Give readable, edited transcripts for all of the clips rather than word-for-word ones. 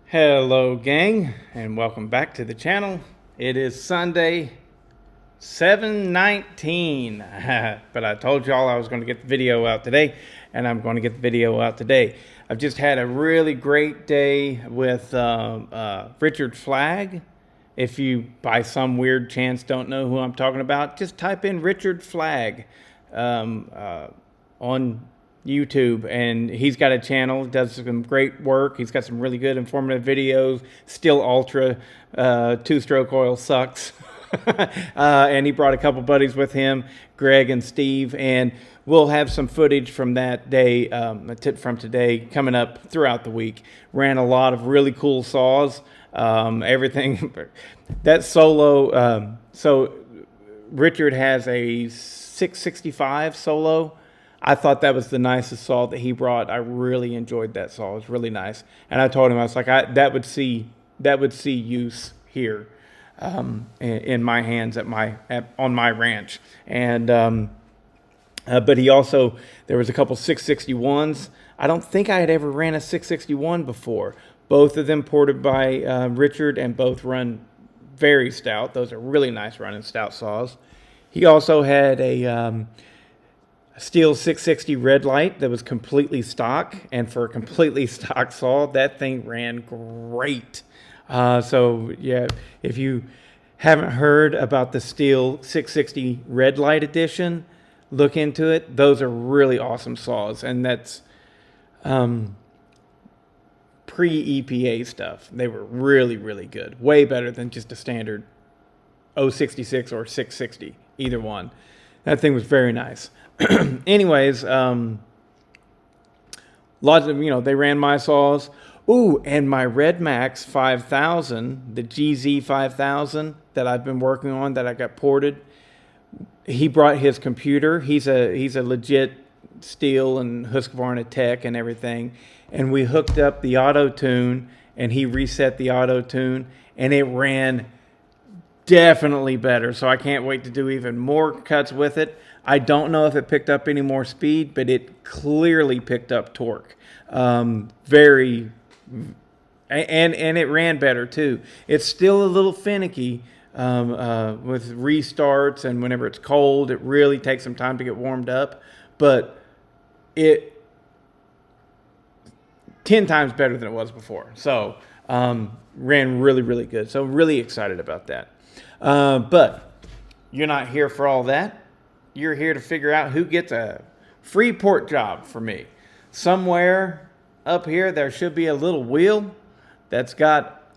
Hello gang, and welcome back to the channel. It is Sunday 7/19 but I told y'all I was going to get the video out today, and I'm going to get the video out today. I've just had a really great day with Richard Flagg. If you by some weird chance don't know who I'm talking about, just type in Richard Flagg on YouTube, and he's got a channel, does some great work. He's got some really good informative videos. Still Ultra, two-stroke oil sucks. And he brought a couple buddies with him, Greg and Steve, and we'll have some footage from that day, from today, coming up throughout the week. Ran a lot of really cool saws, everything. That solo, so Richard has a 665 solo. I thought that was the nicest saw that he brought. I really enjoyed that saw. It was really nice. And I told him, I was like, that would see use here in my hands on my ranch. And but he also, there was a couple 661s. I don't think I had ever ran a 661 before. Both of them ported by Richard, and both run very stout. Those are really nice running stout saws. He also had a Steel 660 red light that was completely stock, and for a completely stock saw, that thing ran great. So yeah, if you haven't heard about the Steel 660 red light edition, look into it. Those are really awesome saws, and that's pre-EPA stuff. They were really, really good. Way better than just a standard 066 or 660, either one. That thing was very nice. Anyways, lots of, they ran my saws. Ooh, and my Red Max 5000, the GZ 5000 that I've been working on, that I got ported. He brought his computer. He's a legit Steel and Husqvarna tech and everything. And we hooked up the auto tune, and he reset the auto tune, and it ran definitely better. So I can't wait to do even more cuts with it. I don't know if it picked up any more speed, but it clearly picked up torque. And it ran better too. It's still a little finicky with restarts, and whenever it's cold, it really takes some time to get warmed up. But it 10 times better than it was before. So ran really, really good. So really excited about that. But you're not here for all that. You're here to figure out who gets a free port job for me. Somewhere up here, there should be a little wheel that's got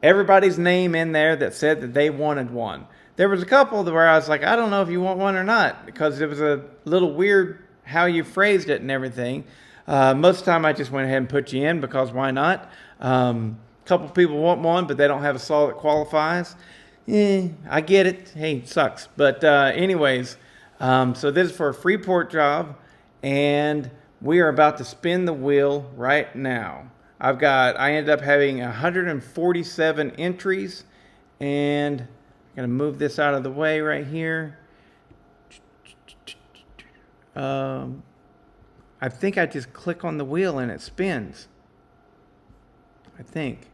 everybody's name in there that said that they wanted one. There was a couple where I was like, I don't know if you want one or not, because it was a little weird how you phrased it and everything. Most of the time, I just went ahead and put you in, because why not? A couple people want one, but they don't have a saw that qualifies. I get it. Hey, it sucks. But anyways, so this is for a free port job, and we are about to spin the wheel right now. I ended up having 147 entries, and I'm going to move this out of the way right here. I think I just click on the wheel and it spins. I think.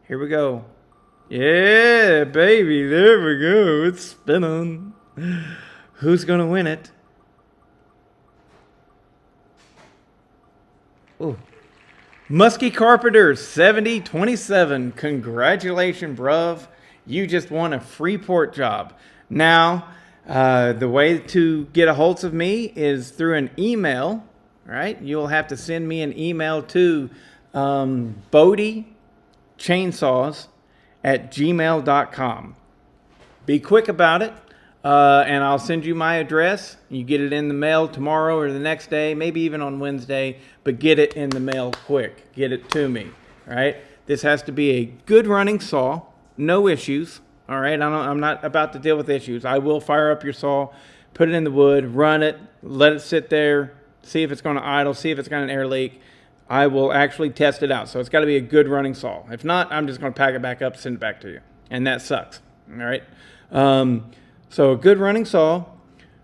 Here we go. Yeah, baby, there we go. It's spinning. Who's going to win it? Oh, Muskie Carpenter 7027. Congratulations, bruv. You just won a free port job. Now, the way to get a hold of me is through an email, right? You'll have to send me an email to bodiechainsaws@gmail.com. Be quick about it. And I'll send you my address. You get it in the mail tomorrow or the next day, maybe even on Wednesday, but get it in the mail quick. Get it to me, all right? This has to be a good running saw, no issues, all right? I'm not about to deal with issues. I will fire up your saw, put it in the wood, run it, let it sit there, see if it's going to idle, see if it's got an air leak. I will actually test it out. So it's got to be a good running saw. If not, I'm just going to pack it back up, send it back to you. And that sucks, all right? So a good running saw,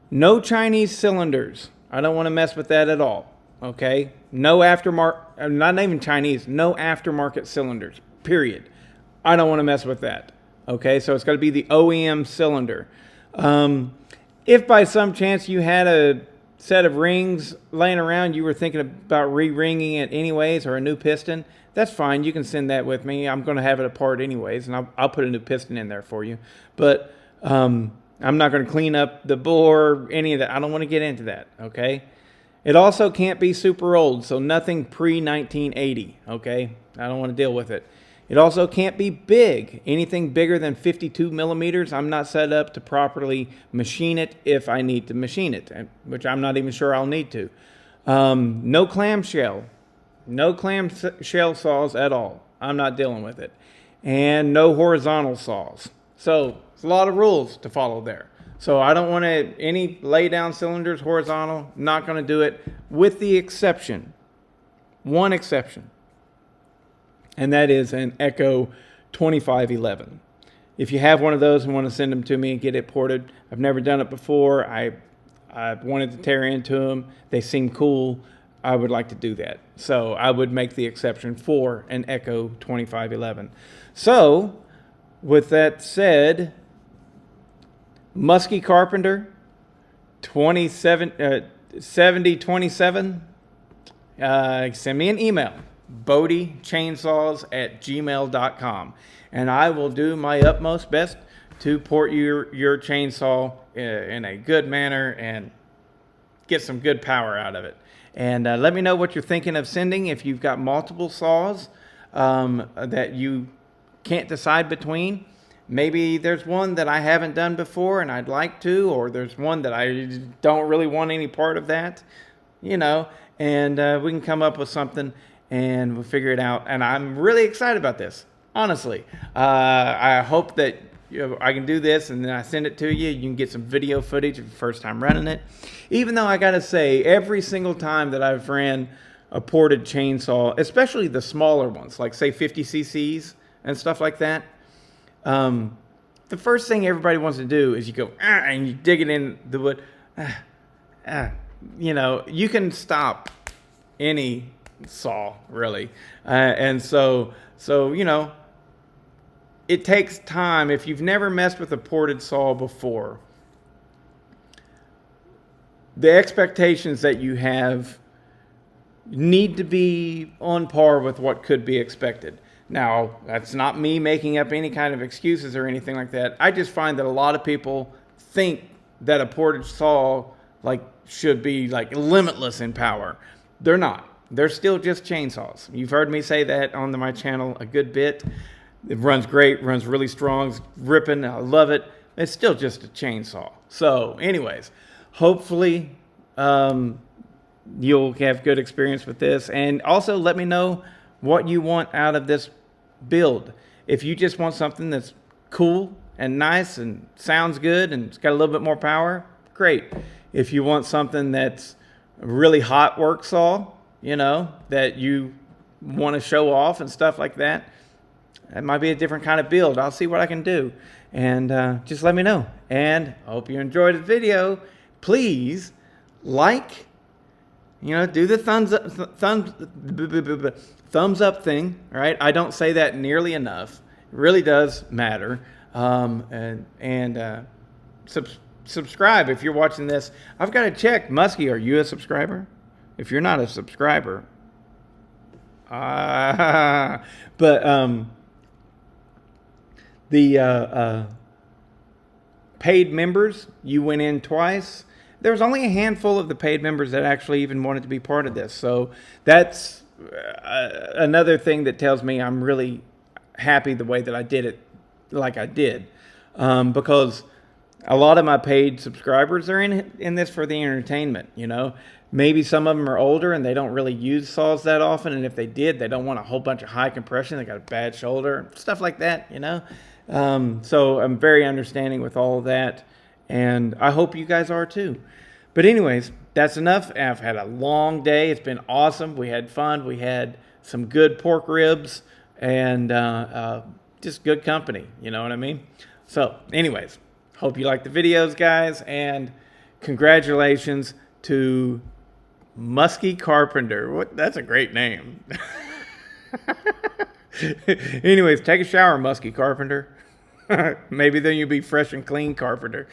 no Chinese cylinders. I don't want to mess with that at all. Okay, no aftermarket, not even Chinese, no aftermarket cylinders, period. I don't want to mess with that. Okay, so it's got to be the OEM cylinder. If by some chance you had a set of rings laying around, you were thinking about re-ringing it anyways, or a new piston, that's fine. You can send that with me. I'm going to have it apart anyways, and I'll put a new piston in there for you. But I'm not going to clean up the bore, any of that. I don't want to get into that, okay? It also can't be super old, so nothing pre-1980, okay? I don't want to deal with it. It also can't be big. Anything bigger than 52 millimeters, I'm not set up to properly machine it if I need to machine it, which I'm not even sure I'll need to. No clamshell. No clamshell saws at all. I'm not dealing with it. And no horizontal saws. So it's a lot of rules to follow there. So I don't want any lay down cylinders horizontal. Not going to do it, with the exception, one exception. And that is an Echo 2511. If you have one of those and want to send them to me and get it ported, I've never done it before. I wanted to tear into them. They seem cool. I would like to do that. So I would make the exception for an Echo 2511. So with that said, Muskie Carpenter 7027, send me an email. BodieChainsaws@gmail.com, and I will do my utmost best to port your chainsaw in a good manner and get some good power out of it. And let me know what you're thinking of sending. If you've got multiple saws that you can't decide between, maybe there's one that I haven't done before and I'd like to, or there's one that I don't really want any part of that, you know, and we can come up with something and we'll figure it out. And I'm really excited about this, honestly. I hope that I can do this and then I send it to you. You can get some video footage of your first time running it. Even though I got to say, every single time that I've ran a ported chainsaw, especially the smaller ones, like say 50 cc's and stuff like that, the first thing everybody wants to do is you go, and you dig it in the wood. You know, you can stop any saw, really. And so, you know, it takes time. If you've never messed with a ported saw before, the expectations that you have need to be on par with what could be expected. Now, that's not me making up any kind of excuses or anything like that. I just find that a lot of people think that a ported saw should be limitless in power. They're not. They're still just chainsaws. You've heard me say that on my channel a good bit. It runs great, runs really strong, it's ripping, I love it. It's still just a chainsaw. So anyways, hopefully you'll have good experience with this. And also let me know what you want out of this build. If you just want something that's cool and nice and sounds good and it's got a little bit more power, great. If you want something that's a really hot work saw, you know, that you want to show off and stuff like that, that might be a different kind of build. I'll see what I can do. And just let me know. And I hope you enjoyed the video. Please like, you know, do the thumbs up thing, right? I don't say that nearly enough. It really does matter. Subscribe if you're watching this. I've got to check. Muskie, are you a subscriber? If you're not a subscriber, the paid members, you went in twice. There was only a handful of the paid members that actually even wanted to be part of this. So that's another thing that tells me I'm really happy the way that I did it like I did. Because a lot of my paid subscribers are in this for the entertainment, you know. Maybe some of them are older and they don't really use saws that often. And if they did, they don't want a whole bunch of high compression. They got a bad shoulder, stuff like that, you know. So I'm very understanding with all of that. And I hope you guys are too. But anyways, that's enough. I've had a long day. It's been awesome. We had fun. We had some good pork ribs and just good company. You know what I mean? So anyways, hope you like the videos, guys. And congratulations to Muskie Carpenter. What? That's a great name. Anyways, take a shower, Muskie Carpenter. Maybe then you'll be fresh and clean, Carpenter.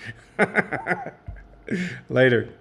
Later.